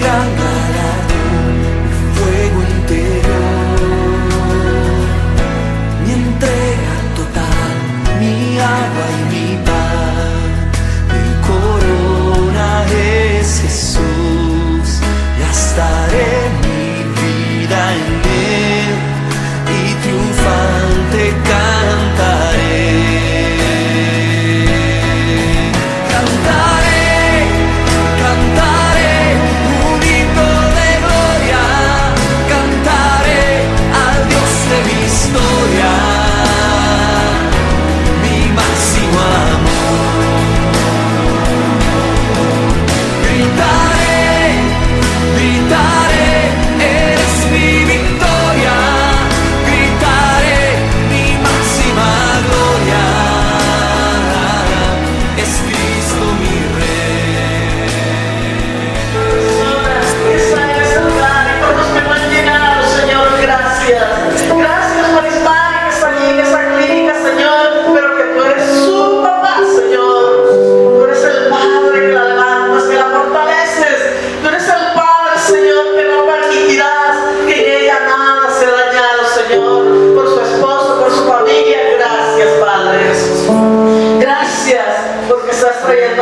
gran galardón, mi fuego interior, mi entrega total, mi agua y mi pan, mi corona es Jesús, gastaré mi vida en Él y triunfante cantaré.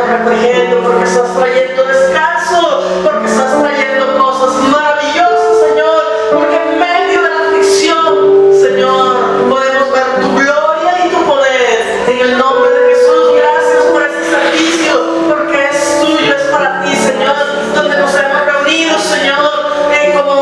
Refrigerio, porque estás trayendo descanso, porque estás trayendo cosas maravillosas, Señor, porque en medio de la aflicción, Señor, podemos ver tu gloria y tu poder en el nombre de Jesús. Gracias por este servicio, porque es tuyo, es para ti, Señor, donde nos hemos reunido, Señor, como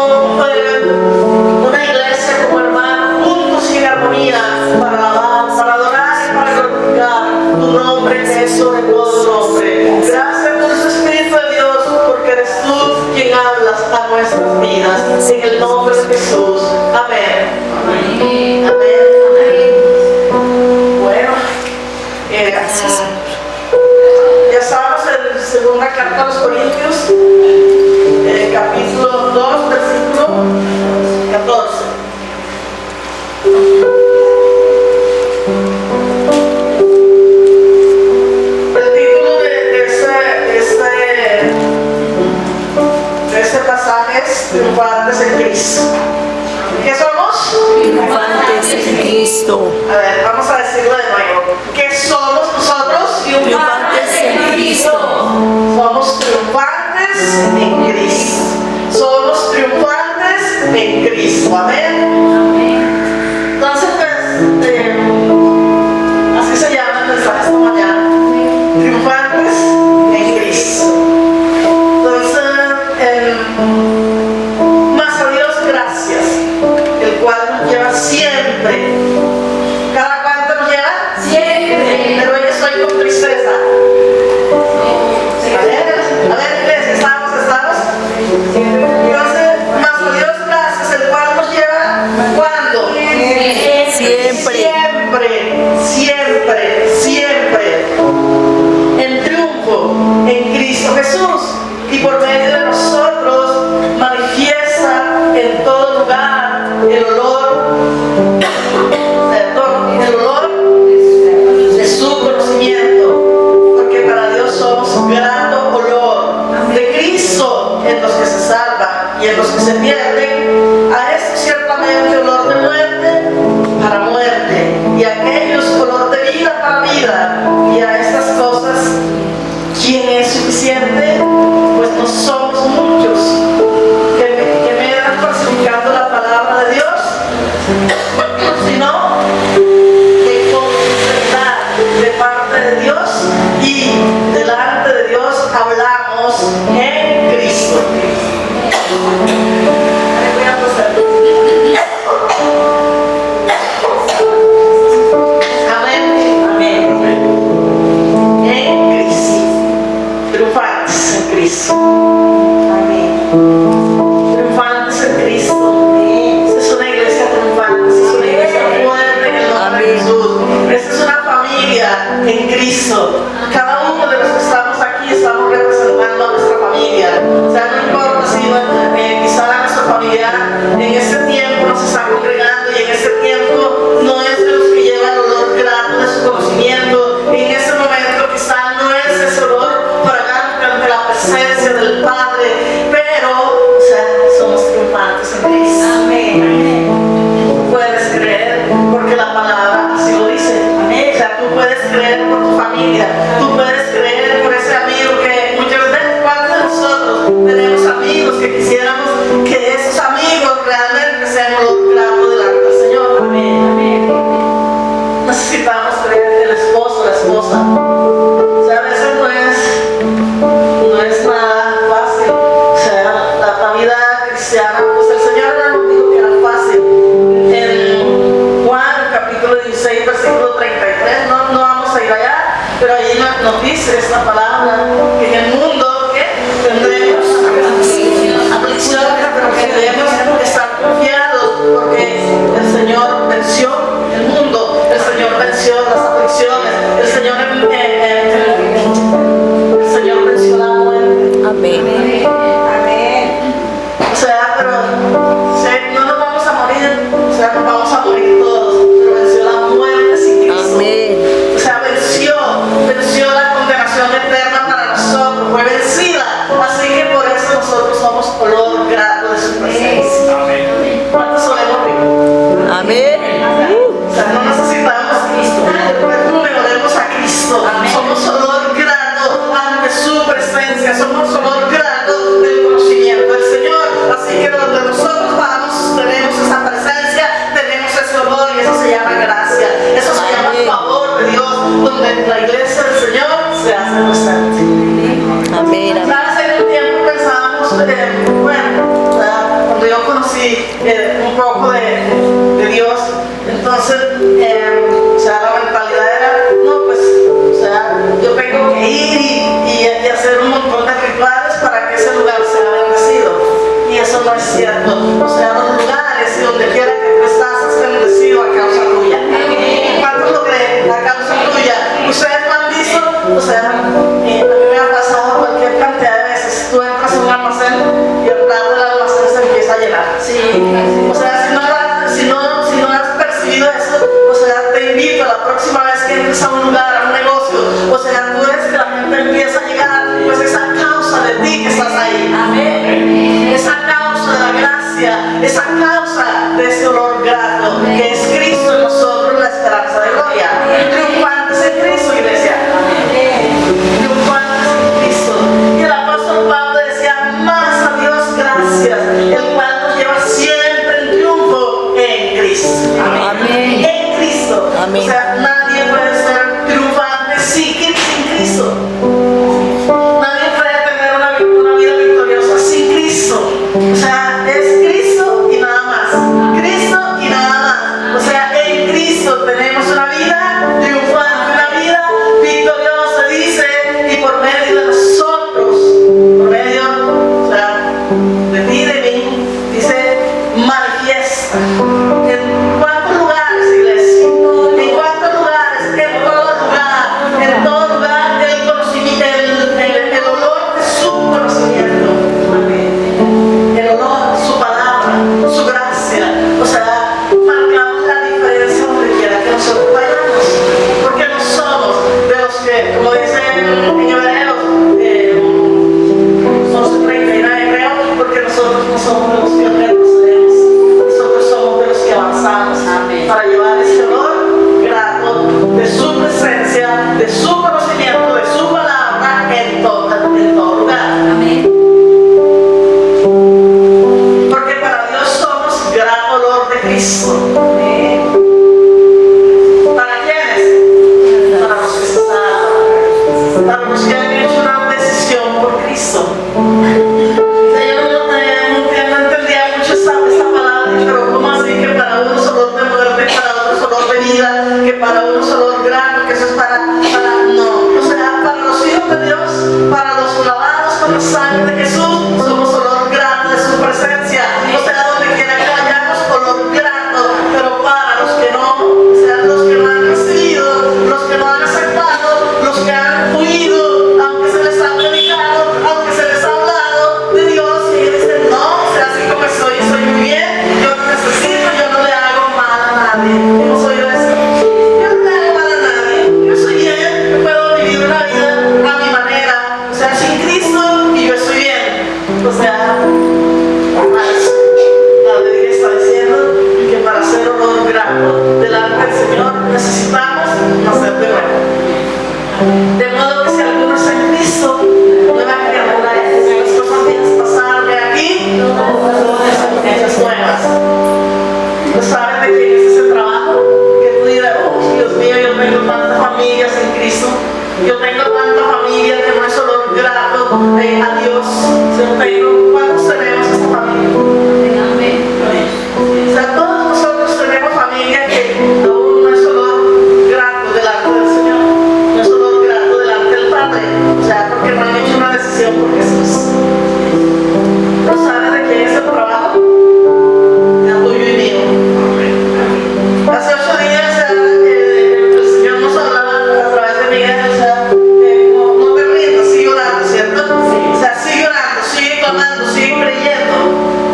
una iglesia, como hermanos, juntos y en armonía, para alabar, para adorar y para glorificar tu nombre, que es sobre todo nombre. Gracias por su Espíritu de Dios, porque eres tú quien hablas a nuestras vidas. En el nombre de Jesús. Amén. Amén. Amén. Bueno, ya estamos en la segunda carta a los Corintios, capítulo 2, versículo 14. Triunfantes en Cristo. ¿Qué somos? Triunfantes en Cristo. A ver, vamos a decirlo de nuevo. ¿Qué somos nosotros? Triunfantes en Cristo. Somos triunfantes en Cristo. Somos triunfantes en Cristo. Amén. Entonces, así se llama el mensaje esta mañana. Triunfantes en Cristo. Siempre. ¿Cada cuánto nos lleva? Siempre. Pero hoy estoy con tristeza. A ver, iglesia, ¿estamos? Entonces, más a Dios gracias, el cual nos lleva, ¿cuándo? Siempre. En triunfo, en Cristo Jesús. Y por medio de nosotros manifiesta en todo lugar el olor de su conocimiento, porque para Dios somos grato olor de Cristo en los que se salvan y en los que se pierden. A esto ciertamente olor de muerte para muerte, y a aquellos olor de vida para vida. Y a estas cosas, ¿quién es suficiente? Pues no somos muchos que me dan falsificando la palabra de Dios, sino que con verdad de parte de Dios y delante de Dios hablamos en Cristo. Voy a pasar. Amén. Amén. En Cristo. Triunfantes en Cristo. Amén. Triunfantes en Cristo. Esta es una iglesia triunfante. Esta es una iglesia fuerte en el nombre de Jesús. Esta es una familia en Cristo. Cada uno de los que estamos aquí estamos representando a nuestra familia. O sea, no importa si quizá nuestra familia en este tiempo nos está congregando, y en este tiempo no es de los que llevan el olor grato de su conocimiento. En ese momento quizá no es ese olor fragante ante la presencia del Padre, pero necesitamos creer el esposo, la esposa. O sea, a veces no es nada fácil. O sea, la vida cristiana, pues el Señor no nos dijo que era fácil. En Juan, capítulo 16, versículo 33, no vamos a ir allá, pero ahí nos dice esta palabra, que en el mundo, ¿qué? Tendremos aflicciones, pero que debemos estar confiados, porque el Señor venció el mundo, el Señor venció las aflicciones, el Señor venció la muerte. Amén. O sea, pero no nos vamos a morir, o sea, nos vamos a morir todos, pero venció la muerte sin Cristo. Amén. O sea, venció la condenación eterna para nosotros, fue vencida. Así que por eso nosotros somos olor grato de su presencia. ¿Cuántos solemos vivir? Amén. O sea, no necesitamos Cristo, le olemos a Cristo. Somos olor grato ante su presencia, somos olor grato del conocimiento del Señor. Así que donde nosotros vamos, tenemos esa presencia, tenemos ese olor, y eso se llama gracia. Eso se llama favor de Dios, donde la iglesia del Señor se hace presente. Amén. Amén. Hace un tiempo pensábamos, bueno, cuando yo conocí un poco de Dios, entonces, o sea, la mentalidad era, no, pues, o sea, yo tengo que ir y hacer un montón de rituales para que ese lugar sea bendecido. Y eso no es cierto. O sea, los lugares y donde quiera que tú estás es bendecido a causa tuya. ¿Cuántos lo creen? A causa tuya. Ustedes lo han visto, o sea, a mí me ha pasado cualquier cantidad de veces. Tú entras en un almacén y el plato del almacén se empieza a llenar. O sea, si no has percibido eso, o sea, te invito a la próxima vez que entres a un lugar, a un negocio, o sea, tú ves que la gente empieza a llegar, pues es a causa de ti que estás ahí. Amén. Es a causa de la gracia, es a causa de ese olor grato, que es Cristo en nosotros, la esperanza de gloria. Triunfantes en Cristo, iglesia. Triunfantes en Cristo. Y el apóstol Pablo decía, más a Dios gracias, el cual nos lleva siempre en triunfo en Cristo. Amén. En Cristo. Amén. O sea, nadie puede ser triunfante sin Cristo. Nadie puede tener una vida victoriosa sin Cristo. O sea, es Cristo y nada más. Cristo y nada más. O sea, en Cristo tenemos una vida triunfante, una vida victoriosa, dice, y por medio de nosotros, por medio, o sea, de ti, de mí, dice, manifiesta. ¿En cuántos lugares, iglesia? ¿En cuántos lugares? En todo lugar, el conocimiento, el olor de su conocimiento. Amén. El olor, su palabra, su gracia. O sea, marcamos la diferencia donde quiera que nosotros vayamos. Porque no somos de los que, como dicen en Hebreos, 11:39 creo, porque nosotros no somos de los que retrocedemos. Nosotros somos de los que avanzamos. Amén. Para llevar ese olor grato de su presencia, de su conocimiento, de su palabra en todo lugar. Amén. Porque para Dios somos grato olor de Cristo. ¿Para quiénes? Para los que se salvan, para los que han hecho una decisión por Cristo. O sea, yo no entendía mucho esta palabra, pero ¿cómo así que para unos olor de muerte, para otros olor de vida, que para unos olor grato, que eso es para no? O sea, para los hijos de Dios, para los lavados con la sangre de Jesús, somos olor grato de su presencia. O sea, donde quiera que vayamos, olor grato, pero para los que no, o sea, los que no han recibido, los que no han aceptado, los que han huido, aunque se les ha predicado, aunque se les ha hablado de Dios, y ellos dicen, no, o sea, así como soy muy bien, yo no necesito, yo no le hago mal a nadie. Hemos oído eso. Yo no le hago mal a nadie, yo soy bien, yo puedo vivir una vida a mi manera, o sea, sin Cristo, y yo estoy bien. O sea, familias en Cristo. Yo tengo tanta familia que no es olor grato a Dios. Yo tengo, ¿cuántos tenemos esa familia? Amén. O sea, todos nosotros tenemos familia que aún no es olor grato delante del Señor, no es olor grato delante del Padre. O sea, porque no han hecho una decisión por Jesús. ¿No sabes de quién es el trabajo? De tuyo y mío. Hace 8 días el Señor nos hablaba a través de Miguel, o sea, no te rindas, sigue orando, ¿cierto? O sea, sigue orando, sigue clamando, sigue creyendo.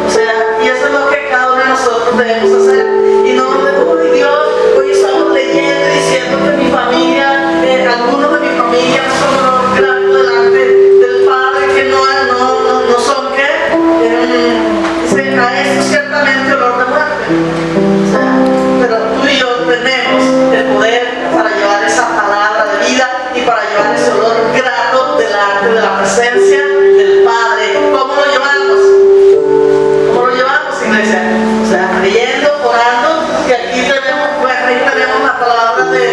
O sea, y eso es lo que cada uno de nosotros debemos hacer. Y no uy Dios, hoy estamos leyendo y diciendo que mi familia, algunos de mi familia no son gratos delante del Padre, que no son ¿qué? Dice, a esto ciertamente olor de muerte. O sea, pero tú y yo tenemos el poder para llevar esa palabra de vida y para llevar ese olor grato delante de la presencia del Padre. ¿Cómo lo llevamos? ¿Cómo lo llevamos, iglesia? O sea, creyendo, orando, y aquí tenemos, pues ahí tenemos la palabra de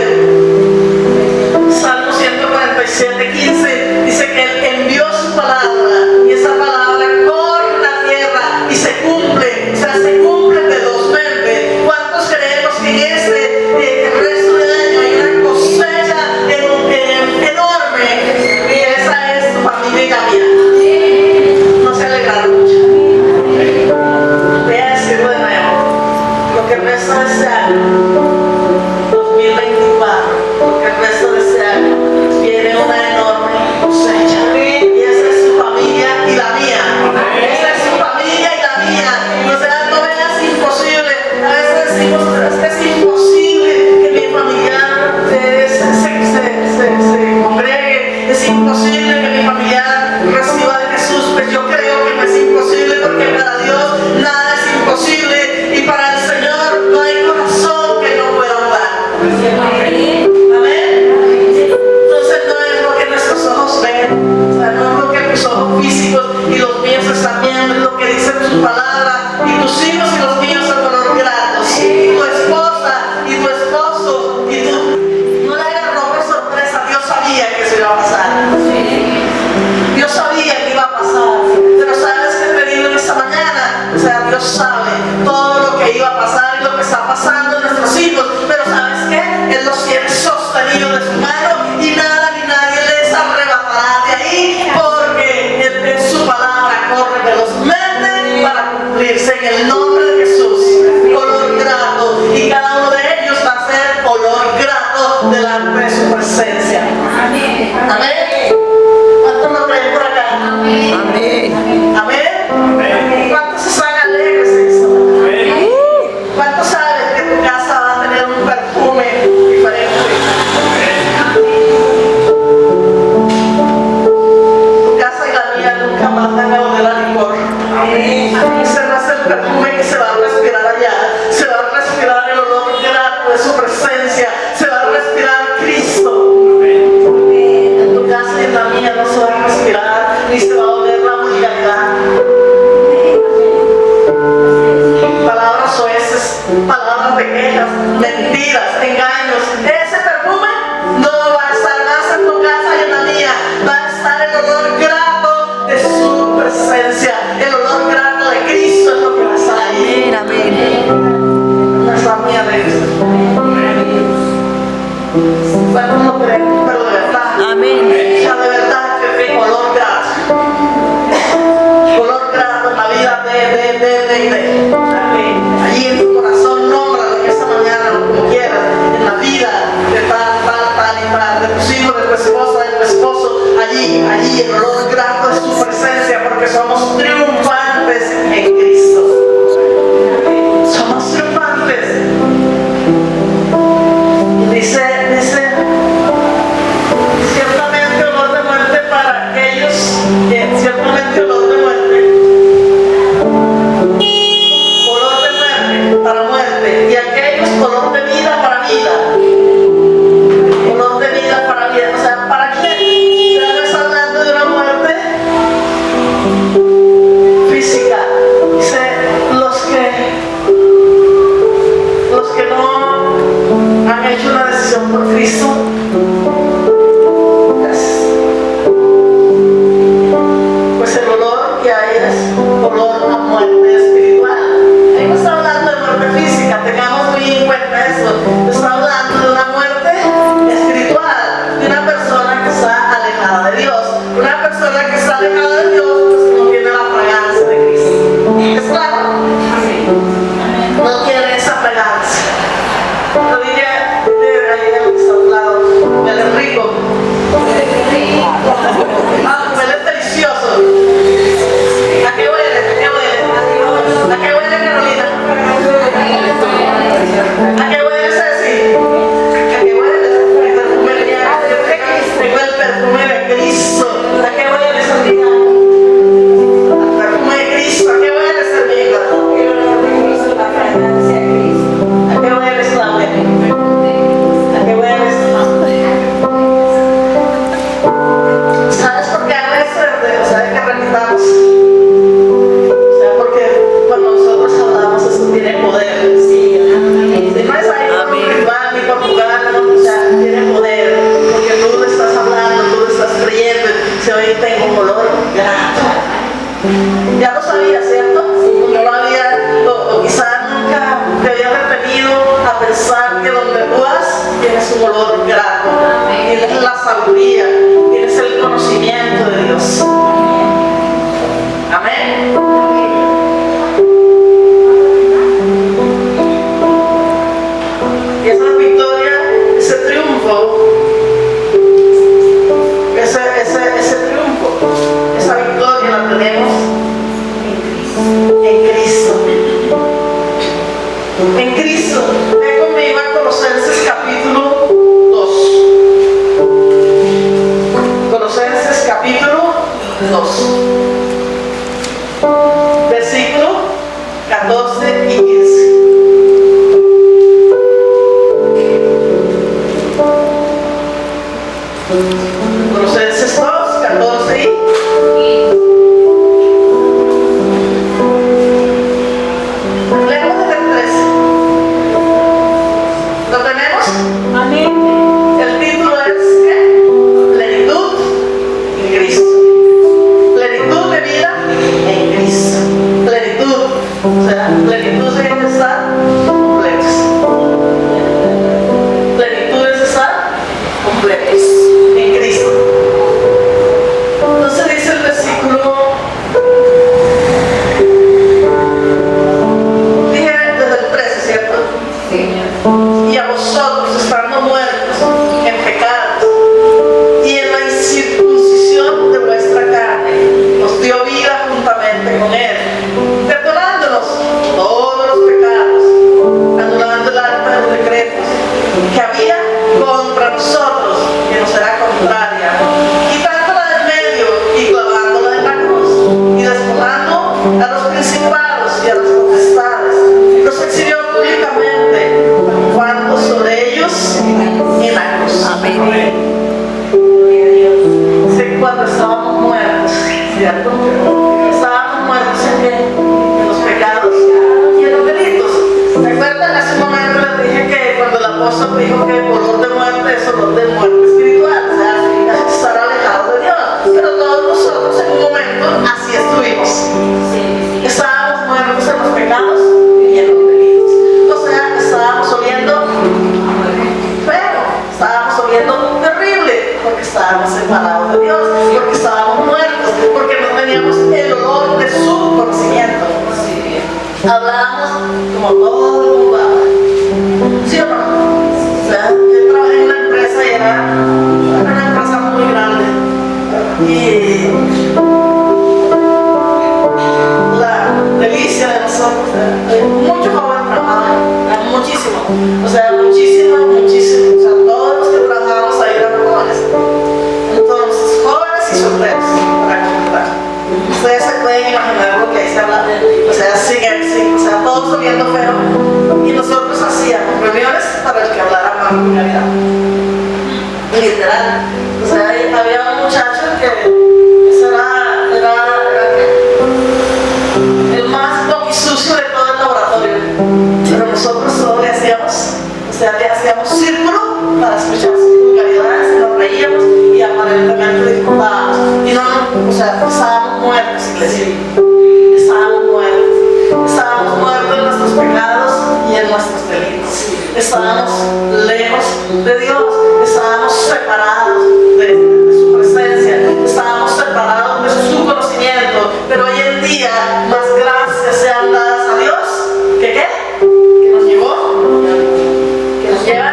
Salmo 147, 15. Dice que Él envió su palabra y esa palabra corre la tierra y se cumple, o sea, se cumple velozmente. ¿Cuántos creemos que en este resto de año hay una cosecha enorme? Y esa es tu familia y la mía. No se alegraron mucho. Voy a decirlo de nuevo. Lo que resta de este año, 2024, lo que resta de este año, viene una enorme cosecha. Y esa es su familia y la mía. Esa es su familia y la mía. O sea, no veas imposible. A veces decimos, es imposible que mi familiar se congregue. Es imposible que mi familiar reciba de Jesús. Pues yo creo que no es imposible, porque para Dios nada es imposible. Y para el Señor no hay corazón que no pueda mudar. Amén. Entonces no es lo que nuestros ojos ven, o sea, no es lo que tus ojos físicos y los míos están viendo, es lo que dice tu palabra. Y tus hijos y los míos son olor gratos. Y tu esposa y tu esposo y tú. No le hagas ropa sorpresa. Dios sabía que eso iba a pasar. Dios sabía que iba a pasar. Pero sabes que te digo en esta mañana, o sea, Dios sabe todo lo que iba a pasar y lo que está pasando en nuestros hijos. Pero ¿sabes qué? Él los tiene sostenidos de su mano y nada ni nadie les arrebatará de ahí, porque Él en su palabra corre velozmente para cumplirse en el nombre de Jesús. Olor grato, y cada uno de ellos va a ser olor grato delante de su presencia. Amén. ¿Cuántos lo creen por acá? Amén. Amén. ¿Cuántos están alegres en esta mañana? ¿Cuántos saben que tu casa va a tener un perfume diferente? Tu casa y la mía nunca más van a oler a licor. Ese va a ser el perfume que se va a respirar allá. Se va a respirar el olor grato de su presencia. Se va a respirar Cristo. En tu casa y en la mía no se va a respirar ni se va a oler la vulgaridad. Palabras oeces, palabras de quejas, mentiras, engaños. Ese perfume no va a estar más en tu casa y en la mía. Va a estar el olor grato de su presencia. El olor grato de Cristo es lo que va a estar ahí. Amén. Nuestra mía de Cristo. Bueno, no creen, pero de verdad. Amén. O sea, de verdad que rico olor grato. Olor grato en la vida de. Allí en tu corazón, nómbralo en esta mañana, como quieras, en la vida de tal y tal, de tus hijos, de tu esposa, de tu esposo, allí el olor grato de su presencia, porque somos triunfantes en Cristo. Somos triunfantes. Dice, ciertamente olor de muerte para aquellos, ciertamente olor de muerte para muerte, y aquellos olor de vida para vida. Olor de vida para vida. O sea, ¿para quién? ¿Ya no está hablando de una muerte física? Dice, los que no han hecho una decisión por Cristo, Colosenses 2, 14 y leemos desde el 13. ¿Lo tenemos? Amén. El título es ¿qué? Plenitud en Cristo. Plenitud de vida en Cristo. Plenitud. O sea, plenitud de estar completos. Plenitud es estar completos en Cristo. Entonces dice el versículo, dije desde el 13, ¿cierto? Y a vosotros, estando muertos en pecados y en la incircuncisión de vuestra carne, os dio vida juntamente con Él, perdonándonos todos los pecados, anulando el acta de los decretos que había contra nosotros, que nos era contraria, quitándola del medio y clavándola en la cruz, y despojando a los principados y a las potestades, los exhibió públicamente, cuando sobre ellos en la cruz. Amén. Sí, cuando estábamos muertos, ¿cierto? Estábamos muertos en los pecados y en los delitos. ¿Recuerdan? Hace un momento les dije que cuando el apóstol dijo que el olor de muerte es olor de muerte espiritual, o sea, estar alejado de Dios. Pero todos nosotros en un momento así estuvimos. Estábamos muertos en los pecados y en los delitos. O sea, estábamos oliendo feo, estábamos oliendo terrible, porque estábamos separados de Dios, porque estábamos muertos, porque no teníamos el olor de su conocimiento. Hablábamos como todo el mundo habla. ¿Sí o no? O sea, yo trabajé en una empresa y era una empresa muy grande. Y la delicia de nosotros, muchos jóvenes trabajaban, muchísimo. O sea, muchísimo. O sea, todos los que trabajábamos ahí eran jóvenes. Entonces, jóvenes y solteros, para comentar. Ustedes se pueden imaginar lo que ahí se habla. O sea, sí, o sea, todos oliendo feo. Y nosotros hacíamos reuniones para el que hablara más vulgaridad. Literal. O sea, había un muchacho que ese era el más sucio de todo el laboratorio. Pero nosotros solo le hacíamos, o sea, le hacíamos círculo para escuchar sus vulgaridades, y nos reíamos y aparentemente disfrutábamos. Y no, o sea, estábamos muertos, iglesia. Estábamos muertos en nuestros pecados y en nuestros delitos. Estábamos lejos de Dios, estábamos separados de su presencia, estábamos separados de su conocimiento. Pero hoy en día, más gracias sean dadas a Dios, que ¿qué? Que nos lleva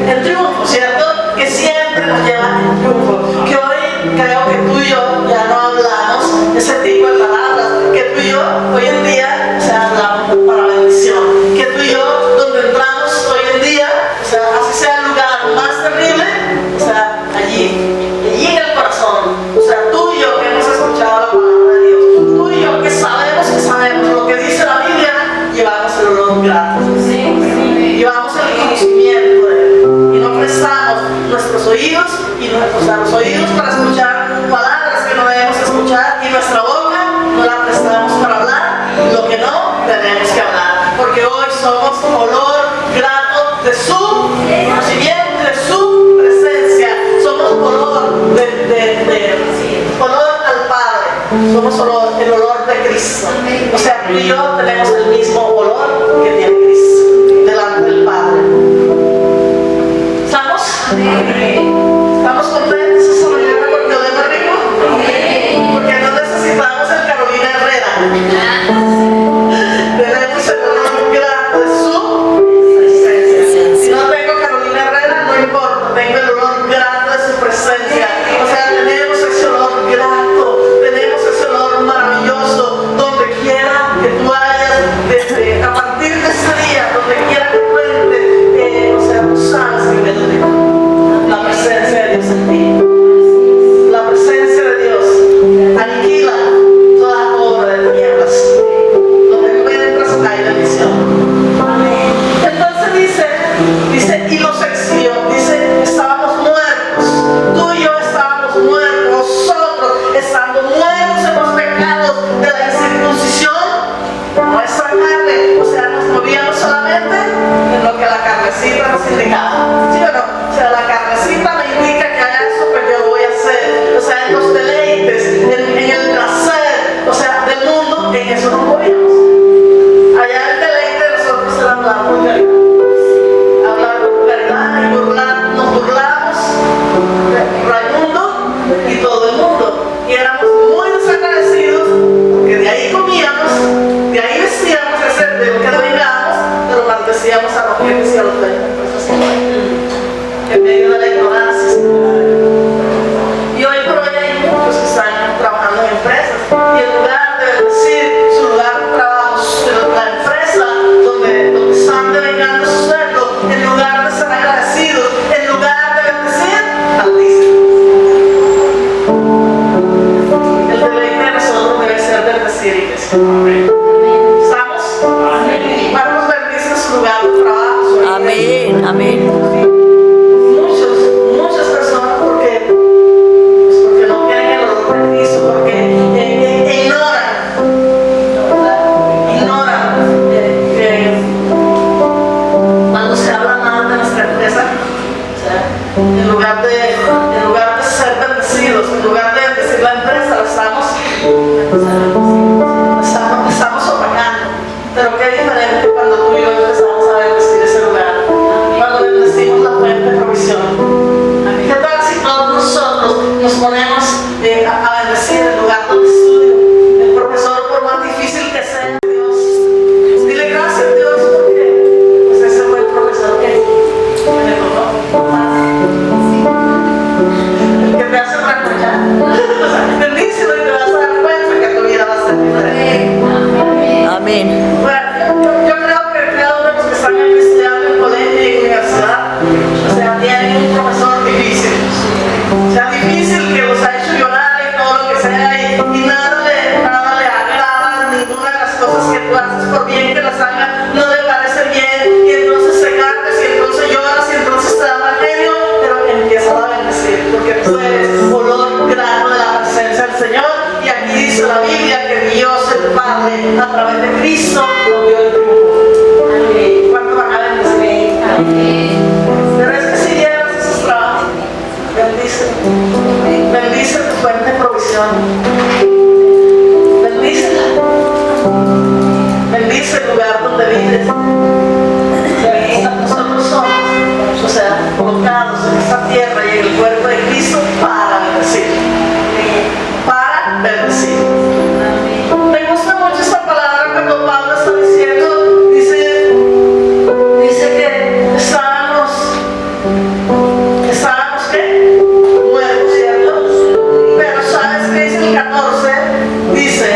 en triunfo, ¿cierto? Que siempre nos lleva en triunfo. Que hoy creo que tú y yo ya no hablamos ese tipo de palabras, que tú y yo hoy en día, o sea, hablamos para bendición. Que tú y yo, donde entramos hoy en día, o sea, así sea el lugar más terrible, o sea, allí en el corazón. O sea, tú y yo que hemos escuchado la palabra de Dios, tú y yo que sabemos lo que dice la Biblia, llevamos el olor grato. Llevamos el conocimiento de Él y no prestamos nuestros oídos los oídos para escuchar palabras que no debemos escuchar, y nuestra boca no la prestamos para hablar lo que no tenemos que hablar, porque hoy somos olor grato de su conocimiento, de su presencia. Somos olor olor al Padre, somos el olor de Cristo. O sea, tú y yo tenemos el mismo olor que tiene Cristo delante del Padre. ¿Estamos? ¿Estamos contentos esta mañana porque olemos rico? Porque no necesitamos el Carolina Herrera. Tenemos el olor grato de su presencia. Si no tengo Carolina Herrera, no importa, tengo el olor grato de su presencia. O sea, tenemos ese olor grato, tenemos ese olor maravilloso, donde quiera que tú vayas, a partir de ese día, donde quiera que tú entres, o sea, tú sabes que me rico. La presencia de Dios en ti. La presencia de Dios aniquila toda obra de tinieblas. Donde tú entras hay bendición. Entonces dice, y los exilió, dice, estábamos medio de la ignorancia, Señor. Y hoy por hoy hay muchos que están trabajando en empresas y en lugar de decir su lugar de trabajo, la empresa donde están devengando su sueldo, en lugar de ser agradecidos, en lugar de bendecir, maldicen. El deleite de nosotros debe ser bendecir, iglesia. ¿Estamos? Vamos a bendecir su lugar de trabajo. Amén, amén. Muchas personas porque no tienen el olor de Cristo, porque ignoran cuando se habla mal de nuestra empresa, o sea, en lugar de ser bendecidos, en lugar de bendecir la empresa, la estamos opacando. Pero qué diferente cuando tú y yo empezamos a bendecir ese lugar, cuando bendecimos la fuente de provisión. ¿Qué tal si todos nosotros nos ponemos a bendecir el lugar donde estudio? El profesor, por más difícil que sea, Dios, dile gracias, Dios, porque pues ese fue el profesor que me tocó. El que te hace reprochar. Bendícelo y te vas a dar cuenta que tu vida va a ser diferente. Amén. Bueno, yo creo que cada uno de los que están estudiando en colegio y en universidad, o sea, tienen un profesor difícil. O sea, difícil que los ha hecho llorar y todo lo que sea, y nada le agrada, ninguna de las cosas que tú haces, por bien que las hagas, no le parece bien, y entonces se cargas, y entonces lloras, y entonces te da mal genio, pero empieza a bendecir, porque tú eres olor grato de la presencia del Señor, y aquí dice la Biblia que Dios el Padre, a través de Cristo, nos dio el triunfo. ¿Cuánto van a bendecir? Pero es que si llevas esos trabajos, bendice tu fuente de provisión, bendice el lugar donde vives. Nosotros somos, o sea, colocados en esta tierra y en el cuerpo de Cristo para bendecir. Me gusta mucho esta palabra cuando Pablo está diciendo, dice que estábamos ¿qué? Muertos, ¿cierto? Pero ¿sabes qué dice el 14? Dice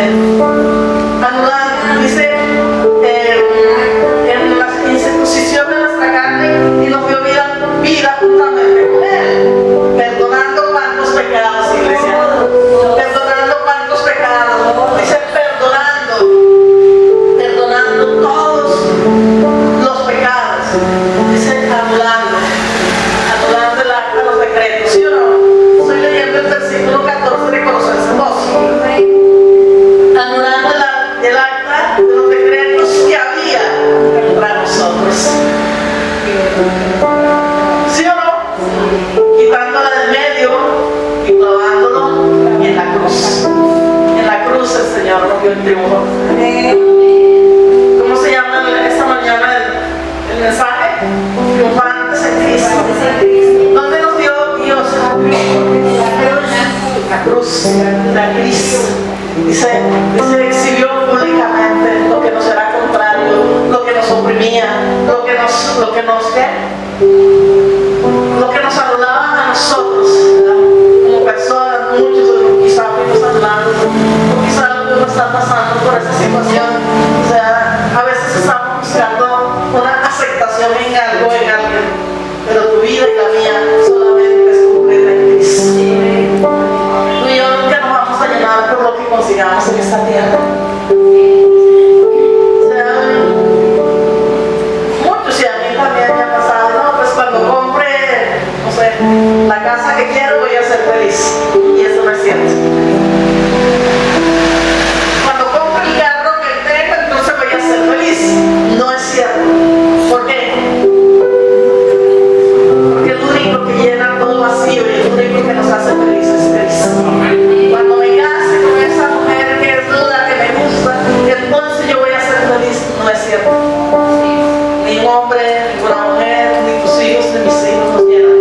en la incircuncisión de nuestra carne, y nos dio vida juntamente con él, perdonando cuantos pecados, iglesia, perdonando cuantos pecados, dice perdonando todos los pecados, dice anulando el acta de los decretos, ¿sí o no? Estoy leyendo el versículo 14 de Colosenses 2, anulando el acta de los decretos que había para nosotros, ¿sí o no? Quitándola del medio y clavándolo en la cruz. En la cruz el Señor nos dio el triunfo. ¿Cómo se llama esta mañana el mensaje? Triunfantes en Cristo. ¿Dónde nos dio Dios el triunfo? La cruz. La Cristo. Dice, exhibió públicamente lo que nos era contrario, lo que nos oprimía, lo que nos anulaba a nosotros, como personas. Muchos quizá fuimos anulados, o quizá algunos están pasando por esa situación. O sea, a veces estamos buscando una aceptación en algo, en alguien, pero tu vida y la mía solamente es completa en Cristo. Tú y yo nunca nos vamos a llenar por lo que consigamos en esta tierra. O sea, muchos, y a mí también me ha pasado, no, pues cuando compre, no sé, la casa que quiero voy a ser feliz. Y eso no es cierto. Cuando compre el carro que tengo, entonces voy a ser feliz. No es cierto. ¿Por qué? Porque el único que llena todo vacío y el único que nos hace felices es Cristo. Cuando me case con esa mujer que es la que me gusta, entonces yo voy a ser feliz. No es cierto. Ni un hombre, ni una mujer, ni tus hijos, ni mis hijos nos llenan.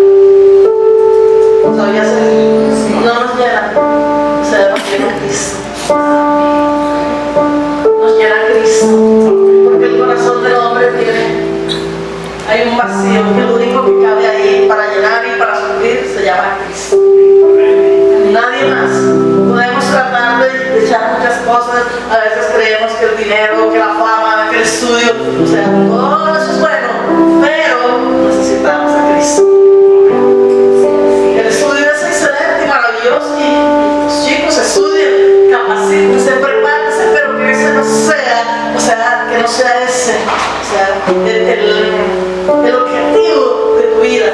¿Sabías eso? No nos llenan. O sea, todo eso es bueno, pero necesitamos a Cristo. El estudio es excelente y maravilloso y los chicos estudien, capacítense, prepárense, pero que ese no sea, que no sea ese, el objetivo de tu vida.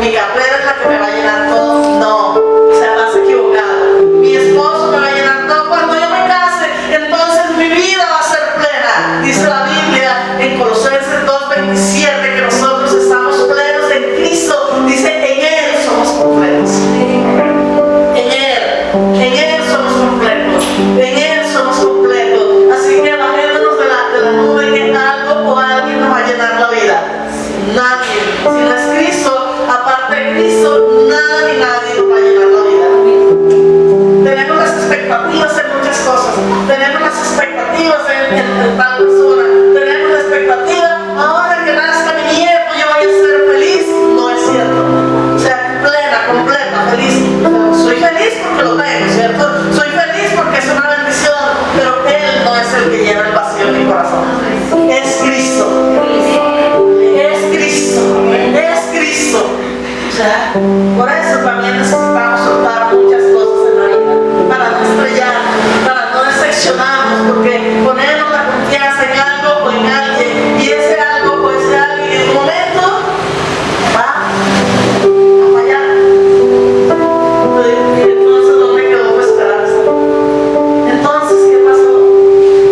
Mi carrera es la que me va a llenar todo. No, vas equivocado. Mi esposo me va a llenar todo. Cuando yo me case, entonces mi vida va a ser plena. Dice la Biblia en Colosenses 2:27 que nosotros estamos plenos en Cristo. Dice, en Él somos completos. En Él somos completos. En Él somos completos. Así que bajémonos de la nube que algo o alguien nos va a llenar la vida. Nadie. Si no es Cristo, aparte de Cristo, nada ni nadie nos va a llenar la vida. Tenemos las expectativas en muchas cosas. Tenemos las expectativas en tal persona. Tenemos la expectativa, ahora que nazca mi nieto, yo voy a ser feliz. No es cierto. O sea, plena, completa, feliz. Soy feliz porque lo tengo, ¿cierto? Soy feliz porque es una bendición, pero Él no es el que llena el vacío en mi corazón. Es Cristo. Es Cristo. Es Cristo. O sea, por eso también necesitamos soltar muchas cosas en la vida, para no estrellarnos, para no decepcionarnos, porque ponemos la confianza en algo o en alguien, y ese algo o ese alguien en un momento va a fallar. Entonces, ¿dónde quedó tu esperanza? Entonces, ¿qué pasó?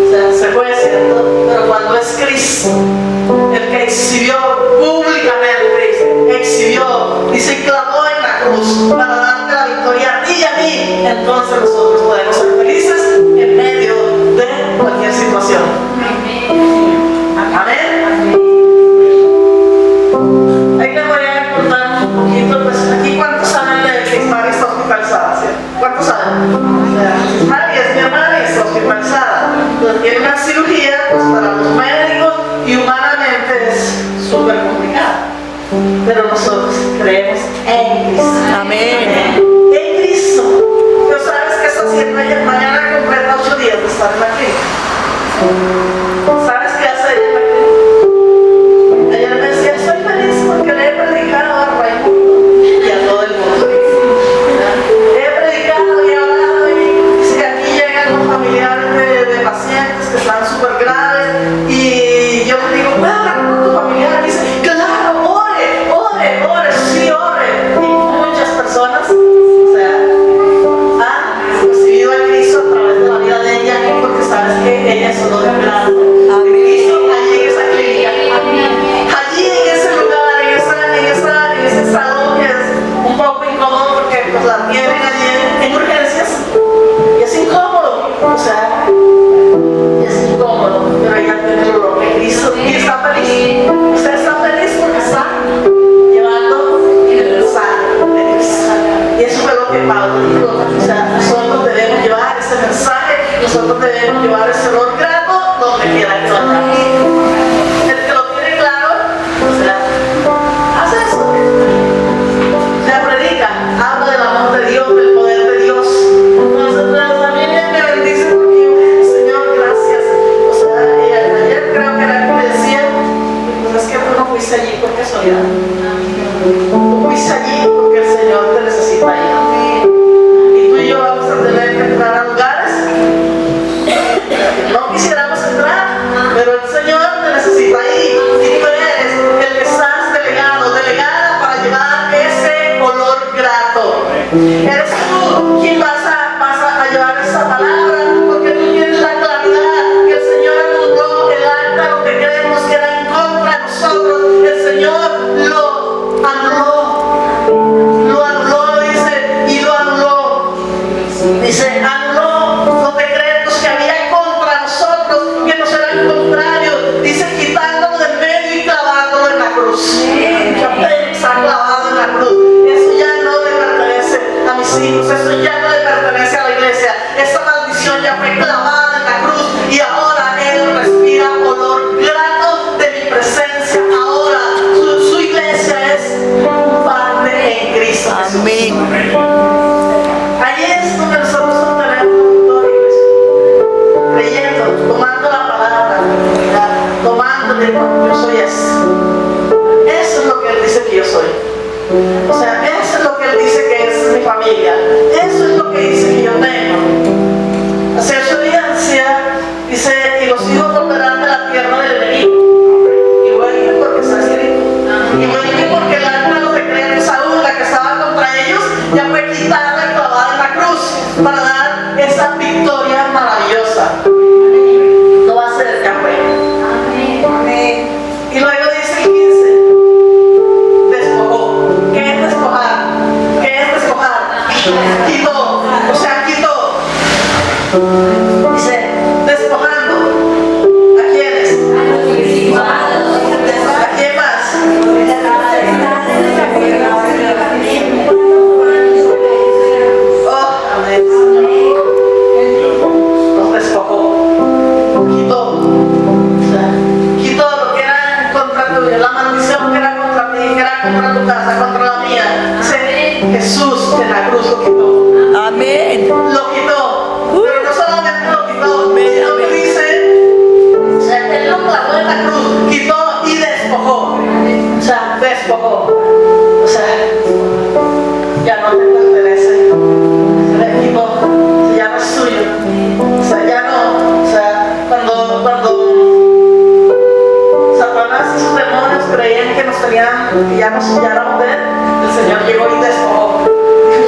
O sea, se fue, ¿cierto? Pero cuando es Cristo el que exhibió públicamente, dice, clamó en la cruz para darte la victoria a ti y a mí, entonces nosotros podemos ser felices en medio de cualquier situación. Amén. Ahí les voy a contar un poquito, pues aquí cuántos saben de que Ismael está hospitalizada, ¿cierto? ¿Cuántos saben? O sea, Ismael es mi hermana y está hospitalizada. Entonces tiene una cirugía, pues para los médicos y humanamente es súper complicado. Pero nosotros creemos en Cristo. Amén. En Cristo. Pero sabes que está haciendo ella mañana completa 8 días de estar en la clínica. ¿Sabes qué hace ella en la clínica? Ella me decía, estoy feliz porque le he predicado a Raimundo y a todo el mundo. He predicado y hablado y si aquí llegan los familiares de pacientes que están súper graves y yo les digo, ¿puedo hablar con tu familiar? Y dice, claro, ore, sí, ore. Y muchas personas, o sea, han recibido a Cristo a través de la vida de ella, porque sabes que ella es solo de grado de Cristo allí en esa clínica, allí en ese lugar, en ese salón que es un poco incómodo porque pues la tienen allí en urgencias y es incómodo, o sea, es incómodo, pero ella tiene el olor de Cristo y está feliz. Usted está feliz porque está llevando el mensaje de Cristo. Y eso fue lo que Pablo dijo. O sea, nosotros debemos llevar ese mensaje, nosotros debemos llevar ese olor grato donde quiera que vayamos. El que lo tiene claro, o sea, hace eso. O sea, predica, habla del amor de Dios, del poder de Dios. Entonces, la familia me bendice porque yo, Señor, gracias. O sea, ayer creo que era que me decía, pues es que tú no fuiste allí por casualidad. Tú fuiste allí porque el Señor te necesita ahí. Y tú y yo vamos a tener que entrar a lugares que no quisiéramos entrar, pero el Señor te necesita ahí. Y tú eres el que estás delegada para llevar ese olor grato. Eres tú quien vas a llevar esa palabra, porque tú tienes la claridad que el Señor anuló el acta, lo que creemos que era en contra de nosotros. El Señor lo anuló, dice, y lo anuló. Dice, anuló los decretos que había contra nosotros, que nos eran contrarios. Dice, quitándolo del medio y clavándolo en la cruz. Ya está clavado en la cruz. Eso ya no le pertenece a mis hijos, eso ya no le pertenece a la iglesia. Esta maldición ya fue clavada en la cruz y ahora Él respira olor grato de mi presencia. Ahora su iglesia es parte en Cristo Jesús. Amén. Ahí es donde nosotros obtenemos victoria, iglesia. Creyendo, tomando la palabra, tomando yo soy. O sea, eso es lo que Él dice que es mi familia. Eso es lo que dice que yo tengo. Hace 8 días decía, dice, y los hijos volverán de la tierra del enemigo. Y vuelven porque está escrito. Y vuelven porque el arca de los decretos Saúl, la que estaba contra ellos, ya fue quitada y clavada en la cruz para dar esa victoria maravillosa. No va a ser, ya fue. Y luego dice el 15, despojó. ¿Qué es despojar? ¿Qué es despojar? Quitó, o sea, quitó. Dice, despojando. ¿A quiénes? ¿A quién más? Oh, amén. Nos despojó. Quitó. O sea, quitó lo que era contra tu, la maldición que era contra ti, que era contra tu casa, contra la mía. Dice, Jesús en la cruz lo quitó. Amén. Lo quitó. Pero no solamente lo quitó, sino que dice, o sea, Él lo clavó en la cruz, quitó y despojó. O sea, despojó. O sea, ya no te pertenece. Le quitó. Ya no es suyo. O sea, ya no. O sea, cuando Satanás y sus demonios creían que nos tenían, que ya nos éramos de Él, el Señor llegó y despojó. Dijo,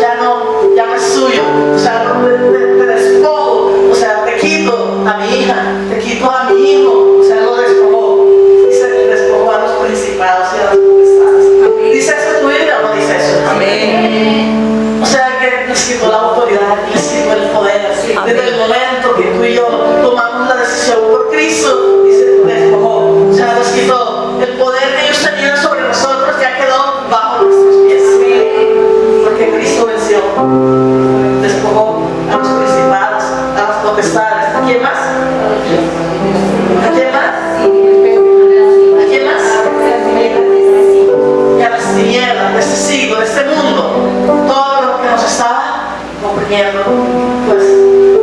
ya no es suyo. O sea, te despojo. O sea, te quito a mi hija, te quito a mi hijo. O sea, lo despojó. Dice, despojó a los principados y a las potestades. ¿Dice eso tu Biblia o no dice eso? Amén. O sea, que nos quitó la autoridad, nos quitó el poder. Desde el momento que tú y yo tomamos la decisión por Cristo, dice, despojó. O sea, nos quitó el poder que ellos tenían sobre nosotros, ya quedó bajo nuestros pies. Porque Cristo venció. Despojó a los principados, a las potestades. ¿A quién más? ¿A quién más? ¿A quién más? Y a las tinieblas de este siglo, de este mundo. Todo lo que nos estaba oprimiendo, pues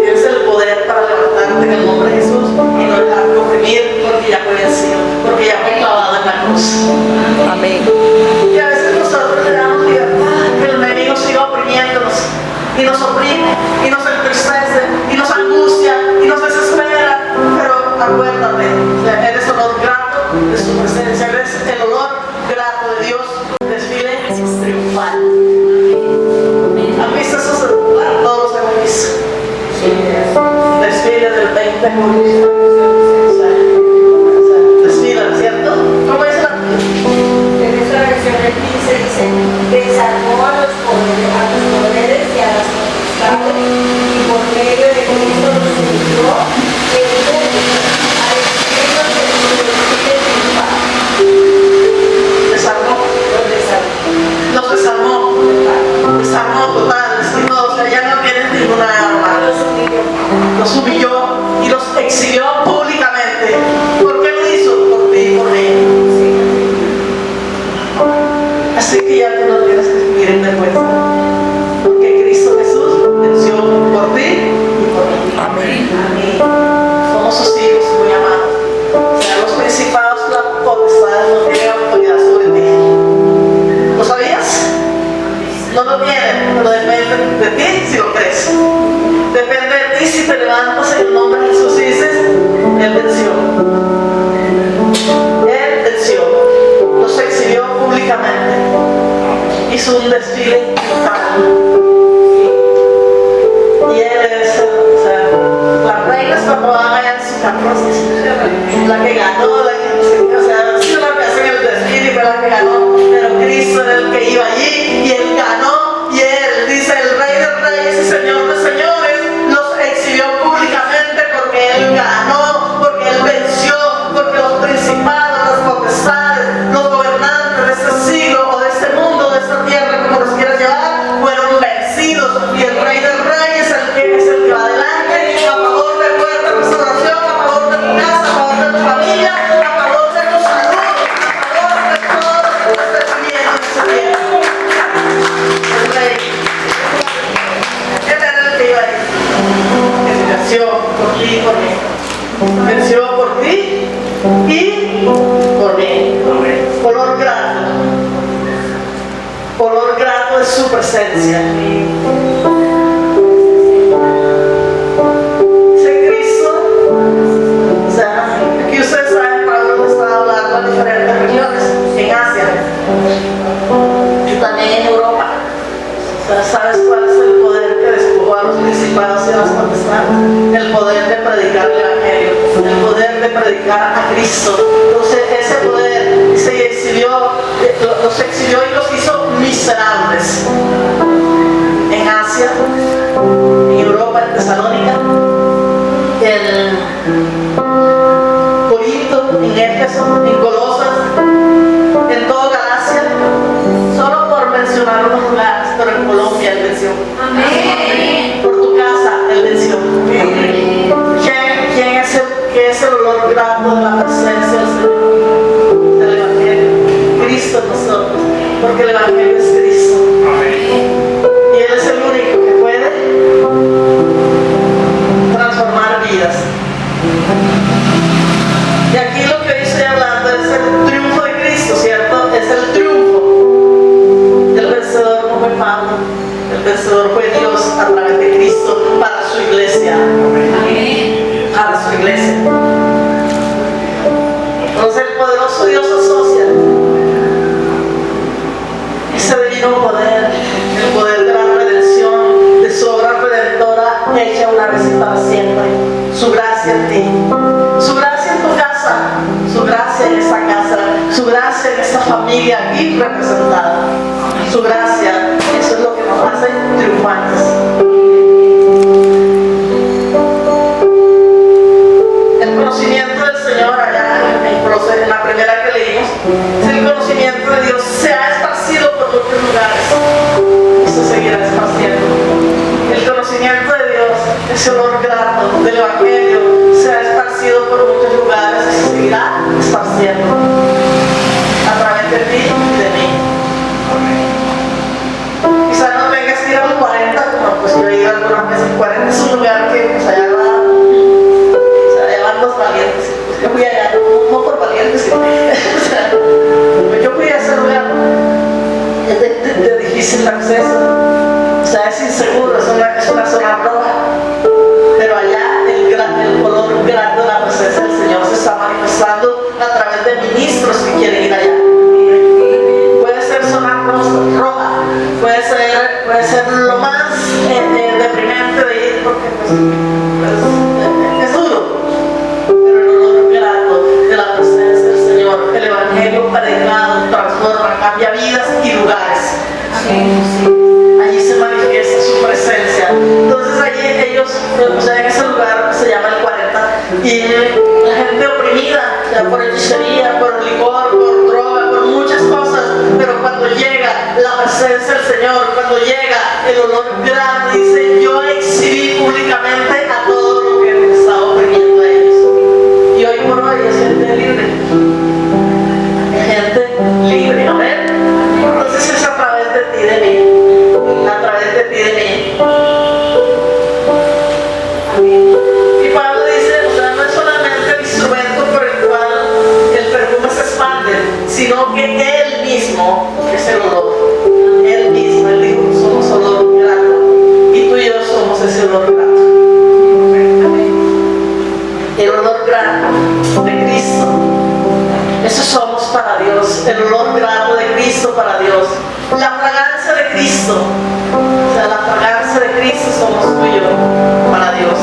tienes el poder para levantarte en el nombre de Jesús y no dejarte oprimir porque ya fue vencido, porque ya fue clavado en la cruz. Amén. Y a veces nosotros le damos libertad, que el enemigo siga oprimiéndonos y nos oprime y nos entristece y nos angustia y nos desespera, pero acuérdate, eres olor grato de su presencia, eres el olor grato de Dios, desfile triunfal. ¿Han visto esos celulares? Todos los hemos visto. Desfile del 20 de julio. O sea, desfila, ¿cierto? ¿Cómo es la? En esta versión del 15 dice, desarmó a los poderes y a las potestades y por medio de Cristo los humilló y al extremo del triunfal. Desarmó. Los desarmó. Desarmó total, o sea, ya no tienen ninguna arma. Los humilló y los exhibió públicamente. ¿Por qué lo hizo? Por ti y por mí. Así que ya tú no tienes que vivir en vergüenza. Porque Cristo Jesús venció por ti y por mí. Amén. Amén. Somos sus hijos muy amados. O sea, los principados, la potestad no tienen autoridad sobre ti. ¿Lo sabías? No lo tienen, pero depende de ti si lo crees. Depende de ti si te levantas en el nombre de Jesús y dices, Él venció. Él venció. Los exhibió públicamente. Hizo un desfile total. Y Él es, o sea, las reinas cuando van allá en su carroza, la que ganó, la que no sé qué, o sea, sí la que hacen el desfile y fue la que ganó, pero Cristo era el que iba allí y Él ganó y Él, dice el Rey de Reyes y Señor de Señores, los exhibió públicamente porque Él ganó, porque Él venció, porque los principados, las potestades, los gobernantes de este siglo o de este mundo, de esta tierra, como los quieras llevar, fueron vencidos y el Rey de Reyes es el que va adelante a favor de puerta de restauración, a favor de tu casa, a favor de tu familia, a favor de tu salud, a favor de todo lo que tú estés viviendo en ese tiempo. presencia. Cristo, o sea, aquí ustedes saben, Pablo estaba hablando en diferentes regiones, en Asia y también en Europa. O sea, ¿sabes cuál es el poder que despojó a los principados y a las potestades? El poder de predicar el Evangelio, el poder de predicar a Cristo. Entonces ese poder se exhibió, los exhibió y los hizo miserables en Asia, en Europa, en Tesalónica, en Corinto, en Éfeso, en Colosas, en toda Galacia, solo por mencionar unos lugares, pero en Colombia Él venció. Amén. Por tu casa Él venció. ¿Quién es el olor grato de la presencia del Señor? Del Evangelio. Cristo en nosotros, porque el Evangelio es Cristo. Y Él es el único que puede transformar vidas. Y aquí lo que hoy estoy hablando es el triunfo de Cristo, ¿cierto? Es el triunfo. El vencedor no fue Pablo, el vencedor fue Dios a través de Cristo para su iglesia. Para su iglesia. Entonces el poderoso Dios asocia ese divino poder, el poder de la redención, de su obra redentora hecha una vez y para siempre. Su gracia en ti, su gracia en tu casa, su gracia en esta casa, su gracia en esta familia aquí representada. Su gracia, eso es lo que nos hace triunfantes. El conocimiento del Señor allá en la primera que leímos, es el conocimiento de Dios se ha esparcido por muchos lugares y se seguirá esparciendo. El conocimiento de Dios, ese olor grato del Evangelio, se ha esparcido por muchos lugares y se seguirá esparciendo a través de ti y de mí. Quizás no tengas que ir a los 40, como pues yo he ido algunas veces. 40 es un lugar que pues allá van los valientes. Pues yo fui allá, no por valientes, sino, pues yo fui a ese lugar, es de difícil acceso, o sea, es inseguro, es una zona roja, pero allá el color grande de la presencia del Señor se está manifestando a través de ministros que quieren ir allá. Puede ser zona roja, puede ser lo más deprimente de ir, porque pues, es duro, pero el olor grato de la presencia del Señor, el Evangelio predicado, transforma, cambia vidas y lugares. Allí se manifiesta su presencia. Entonces allí ellos, o sea, en ese lugar se llama el 40, y la gente oprimida, ya por hechicería, por licor, por droga, por muchas cosas, pero cuando llega la presencia del Señor, cuando llega el olor grande, dice: yo exhibí públicamente a todo lo que les estaba oprimiendo a ellos. Y hoy por hoy es gente libre. Gente libre, amén. Entonces es a través de ti, de mí. A través de ti, de mí. Y Pablo dice, o sea, no es solamente el instrumento por el cual el perfume se expande, sino que Él mismo es el olor. Él mismo, Él dijo: somos olor grato. Y tú y yo somos ese olor grato. El olor grato de Cristo. Eso somos para Dios. El olor grato de Cristo para Dios. La fragancia de Cristo. O sea, la fragancia de Cristo somos tú y yo para Dios.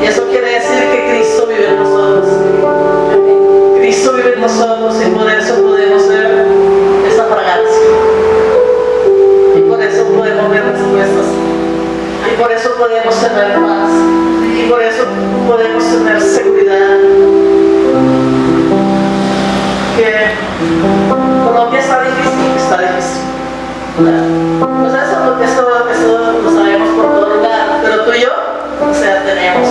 Y eso quiere decir que Cristo vive en nosotros. Cristo vive en nosotros y por eso podemos ser esa fragancia. Y por eso podemos ver respuestas. Y por eso podemos tener paz. Y por eso podemos tener seguridad. Que Colombia está difícil. Pues eso lo sabemos por todo lugar. Pero tú y yo, o sea, tenemos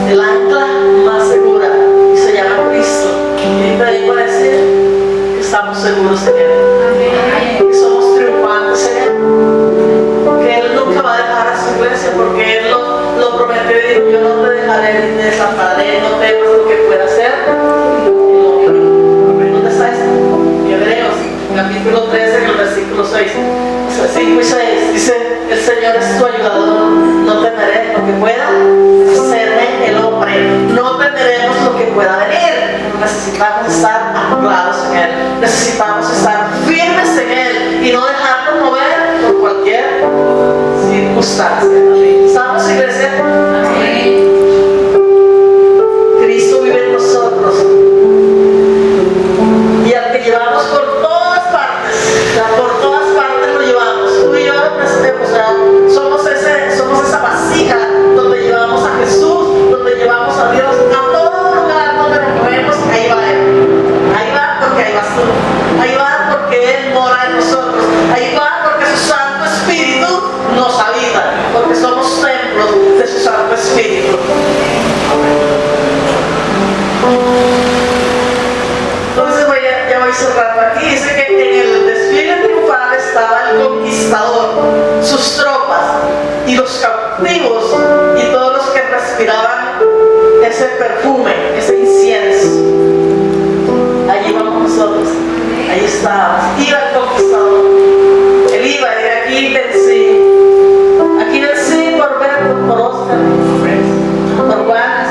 el ancla más segura y se llama Cristo. Y te digo a decir que estamos seguros en Él. Que somos triunfantes en Él. Que Él nunca va a dejar a su iglesia, porque Él lo prometió y dijo: yo no te dejaré ni te desampararé, no temas lo que pueda hacer. ¿Dónde está esto? 5:6 dice: el Señor es tu ayudador, no temeré lo que pueda hacerme el hombre, no temeremos lo que pueda venir. Necesitamos estar anclados en Él, necesitamos estar firmes en Él y no dejarnos mover por cualquier circunstancia. ¿Estamos, iglesia? Amén. Cristo vive en nosotros y al que llevamos por todas partes lo llevamos. Tú y yo, somos esa vasija donde llevamos a Jesús, donde llevamos a Dios, a todo lugar donde nos movemos. Ahí va Él, ahí va porque ahí vas tú, ahí va porque Él mora en nosotros, ahí va porque su Santo Espíritu nos habita, porque somos templos de su Santo Espíritu. Entonces ya voy cerrando aquí. Dice que en el desfile triunfal estaba el conquistador, sus tropas y los cautivos y todos los que respiraban ese perfume, ese incienso. Allí vamos nosotros, ahí estábamos. Iba el conquistador, él iba y aquí vencí por Berto, por Oscar, por Juanes,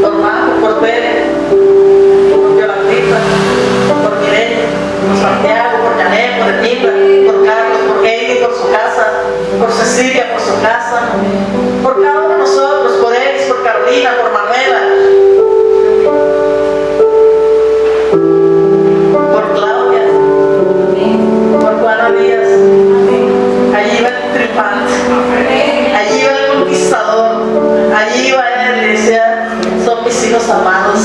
por Marco, por Pérez, por Yolandita, por Mireya, por Santiago, por Janet, por Emilda, por Carlos, por Heidi, por su casa, por Cecilia, por su casa, por cada uno de nosotros, por Elis, por Carolina, por Manuela, por Claudia, por Juana Díaz. Allí va el triunfante, allí va el conquistador, allí va él y decía: son mis hijos amados.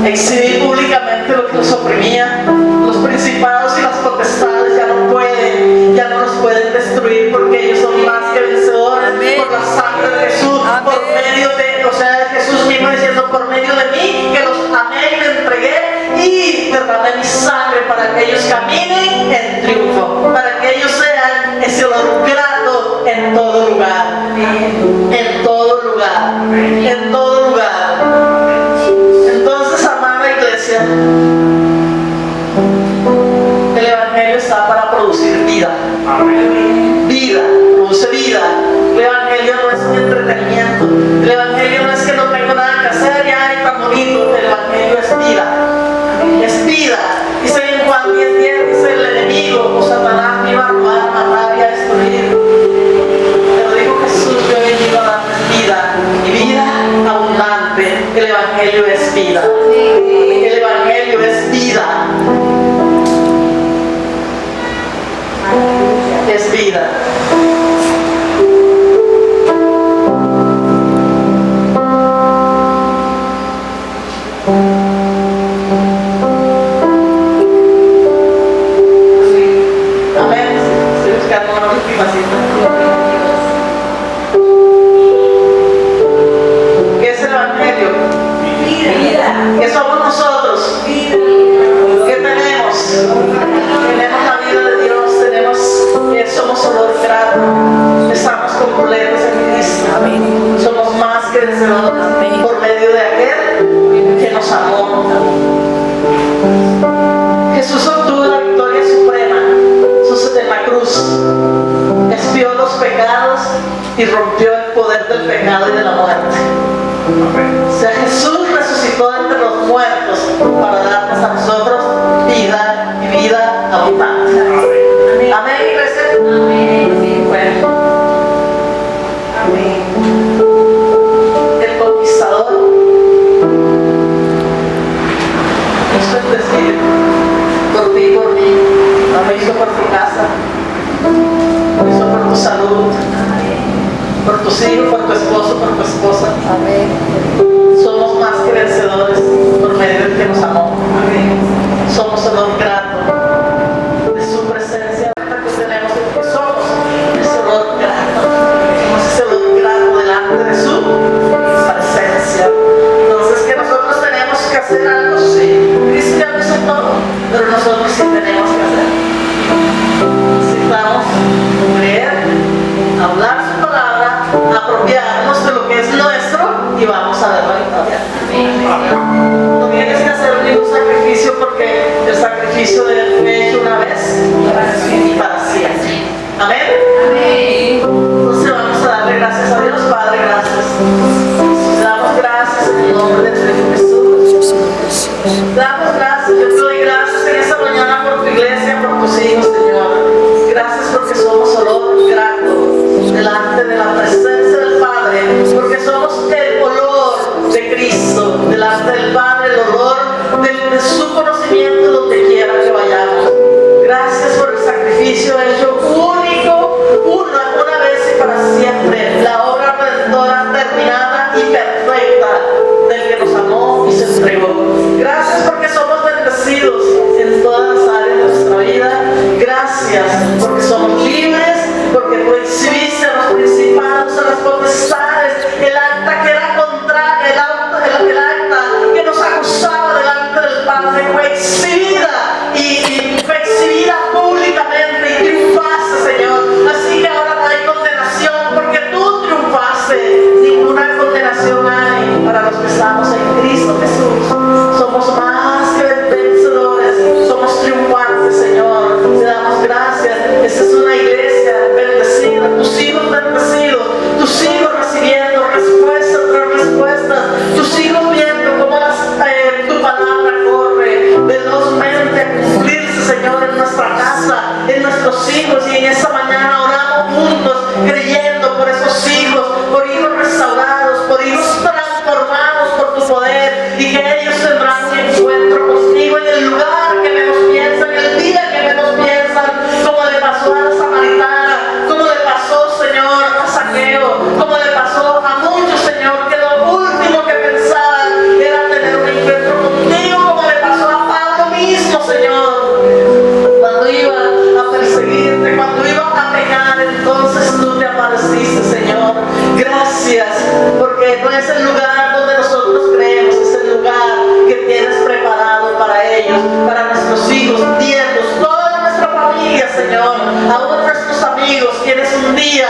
Exhibir públicamente lo que los oprimía. Los principados y las potestades ya no nos pueden destruir, porque ellos son más que vencedores por la sangre de Jesús, por medio de Jesús mismo diciendo: por medio de mí, que los amé y me entregué y derramé mi sangre para que ellos caminen en triunfo, para que ellos sean ese olor grato en todo lugar, en todo lugar, en todo lugar. Entonces, amada iglesia, el Evangelio está para producir vida. Vida, produce vida. El Evangelio no es un entretenimiento. El Evangelio no es que no tengo nada que hacer, ya es tan bonito. El Evangelio es vida. Es vida. Dice en Juan 10:10, dice: el enemigo o Satanás me iba a robar, matar y a destruir. Pero dijo Jesús: yo he venido a darles vida y vida abundante. El Evangelio es vida. El Evangelio es vida. Es vida. Amén. Estoy buscando una última cita. ¿Qué es el Evangelio? Vida. ¿Qué somos nosotros? Vida. ¿Qué tenemos? Tenemos la vida de Dios, somos olor grato, estamos completos en Cristo, somos más que vencedores por medio de aquel que nos amó. Jesús obtuvo la victoria suprema en la cruz, expió los pecados y rompió el poder del pecado y de la muerte. O sea, Jesús resucitó entre los muertos para darnos a nosotros vida y vida abundante. Amén, iglesia. Amén. Bueno. Amén. El conquistador. Esto es decir, por ti y por mí. Lo hizo por tu casa, lo hizo por tu salud, por tus hijos, por tu esposo, por tu esposa. Amén. Somos más que vencedores por medio del que nos amó. Somos olor grato de su presencia. Que tenemos que somos ese olor grato. Somos ese olor grato delante de su presencia. Entonces, que nosotros tenemos que hacer algo, sí. Cristo ya lo hizo todo, pero nosotros sí tenemos que hacer. Necesitamos creer, hablar su palabra, apropiarnos de lo que es nuestro y vamos a ver la victoria. No tienes que hacer ningún sacrificio, porque el sacrificio fue hecho una vez gracias. Yo te doy gracias en esta mañana por tu iglesia, por tus hijos, Señor. Gracias porque somos olor grato delante de la presencia del Padre, porque somos el olor de Cristo delante del Padre, el olor de su conocimiento donde quiera que vayamos. Gracias por el sacrificio hecho único, una vez y para siempre, la obra redentora terminada y perfecta del que nos amó y se entregó. Gracias porque somos bendecidos en todas las áreas de nuestra vida. Gracias porque somos libres, porque tú exhibiste a los principados, a las potestades, el acta que era contraria, el acta que nos acusaba delante del Padre fue exhibida y fue exhibida públicamente y triunfaste, Señor. Así que ahora no hay condenación porque tú triunfaste. Ninguna condenación hay para los que estamos en Cristo Jesús. Somos más que vencedores, somos triunfantes, Señor. Te damos gracias. Esta es una iglesia bendecida, tus hijos bendecidos, tus hijos recibiendo respuesta tras respuesta, tus hijos viendo cómo tu palabra corre velozmente a cumplirse, Señor, en nuestra casa, en nuestros hijos. Y en esta mañana oramos juntos, creyendo por esos hijos, por hijos restaurados, por hijos transformados por tu poder, y que ellos tendrán un encuentro contigo en el lugar que menos piensan, en el día que menos piensan, como le pasó a la samaritana, como le pasó, Señor, a Saqueo, como le pasó a muchos, Señor, que lo último que pensaban era tener un encuentro contigo, como le pasó a Pablo mismo, Señor, cuando iba a perseguirte, cuando iba a pecar, entonces tú te apareciste, Señor. Gracias, porque no es el lugar donde nosotros creemos, es el lugar que tienes preparado para ellos, para nuestros hijos, nietos, toda nuestra familia, Señor, aún nuestros amigos. Tienes un día